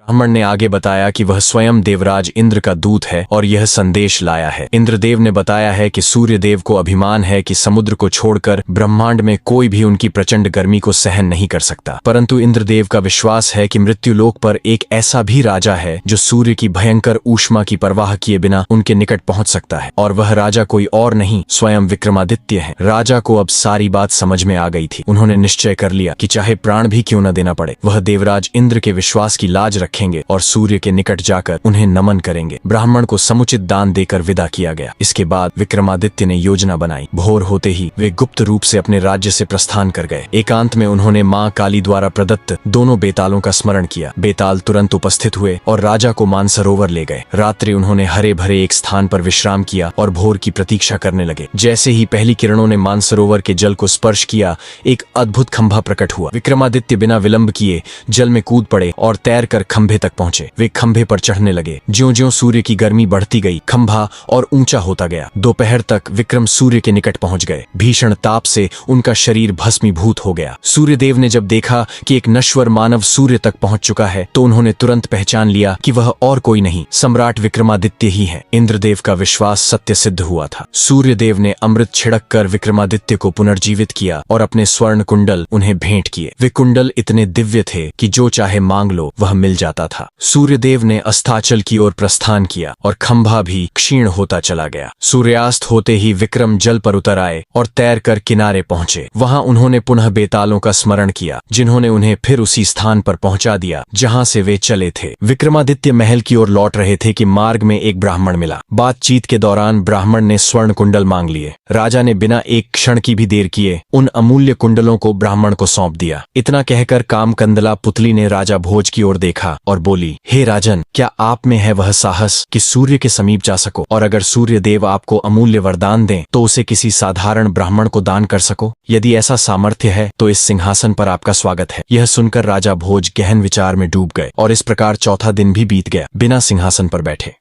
ब्राह्मण ने आगे बताया कि वह स्वयं देवराज इंद्र का दूत है और यह संदेश लाया है। इंद्रदेव ने बताया है कि सूर्य देव को अभिमान है कि समुद्र को छोड़कर ब्रह्मांड में कोई भी उनकी प्रचंड गर्मी को सहन नहीं कर सकता, परंतु इंद्रदेव का विश्वास है कि मृत्युलोक पर एक ऐसा भी राजा है जो सूर्य की भयंकर ऊष्मा की परवाह किए बिना उनके निकट पहुंच सकता है, और वह राजा कोई और नहीं स्वयं विक्रमादित्य है। राजा को अब सारी बात समझ में आ गई थी। उन्होंने निश्चय कर लिया कि चाहे प्राण भी क्यों न देना पड़े, वह देवराज इंद्र के विश्वास की लाज रखेंगे और सूर्य के निकट जाकर उन्हें नमन करेंगे। ब्राह्मण को समुचित दान देकर विदा किया गया। इसके बाद विक्रमादित्य ने योजना बनाई। भोर होते ही वे गुप्त रूप से अपने राज्य से प्रस्थान कर गए। एकांत में उन्होंने मां काली द्वारा प्रदत्त दोनों बेतालों का स्मरण किया। बेताल तुरंत उपस्थित हुए और राजा को मानसरोवर ले गए। रात्रि उन्होंने हरे भरे एक स्थान पर विश्राम किया और भोर की प्रतीक्षा करने लगे। जैसे ही पहली किरणों ने मानसरोवर के जल को स्पर्श किया, एक अद्भुत खंभा प्रकट हुआ। विक्रमादित्य बिना विलंब किए जल में कूद पड़े और तैरकर खंभे तक पहुंचे। वे खंभे पर चढ़ने लगे। ज्यों-ज्यों सूर्य की गर्मी बढ़ती गई, खंभा और ऊंचा होता गया। दोपहर तक विक्रम सूर्य के निकट पहुंच गए। भीषण ताप से उनका शरीर भस्मीभूत हो गया। सूर्यदेव ने जब देखा कि एक नश्वर मानव सूर्य तक पहुंच चुका है, तो उन्होंने तुरंत पहचान लिया कि वह और कोई नहीं, सम्राट विक्रमादित्य ही है। इंद्रदेव का विश्वास सत्य सिद्ध हुआ था। सूर्यदेव ने अमृत छिड़क कर विक्रमादित्य को पुनर्जीवित किया और अपने स्वर्ण कुंडल उन्हें भेंट किए। वे कुंडल इतने दिव्य थे कि जो चाहे मांग लो वह मिल जाता था। सूर्यदेव ने अस्ताचल की ओर प्रस्थान किया और खंभा भी क्षीण होता चला गया। सूर्यास्त होते ही विक्रम जल पर उतर आए और तैरकर किनारे पहुंचे। वहां उन्होंने पुनः बेतालों का स्मरण किया, जिन्होंने उन्हें फिर उसी स्थान पर पहुंचा दिया जहां से वे चले थे। विक्रमादित्य महल की ओर लौट रहे थे कि मार्ग में एक ब्राह्मण मिला। बातचीत के दौरान ब्राह्मण ने स्वर्ण कुंडल मांग लिए। राजा ने बिना एक क्षण की भी देर किए उन अमूल्य कुंडलों को ब्राह्मण को सौंप दिया। इतना कहकर कामकंदला पुतली ने राजा भोज की ओर देखा और बोली, हे राजन, क्या आप में है वह साहस कि सूर्य के समीप जा सको, और अगर सूर्य देव आपको अमूल्य वरदान दें तो उसे किसी साधारण ब्राह्मण को दान कर सको? यदि ऐसा सामर्थ्य है तो इस सिंहासन पर आपका स्वागत है। यह सुनकर राजा भोज गहन विचार में डूब गए और इस प्रकार चौथा दिन भी बीत गया बिना सिंहासन पर बैठे।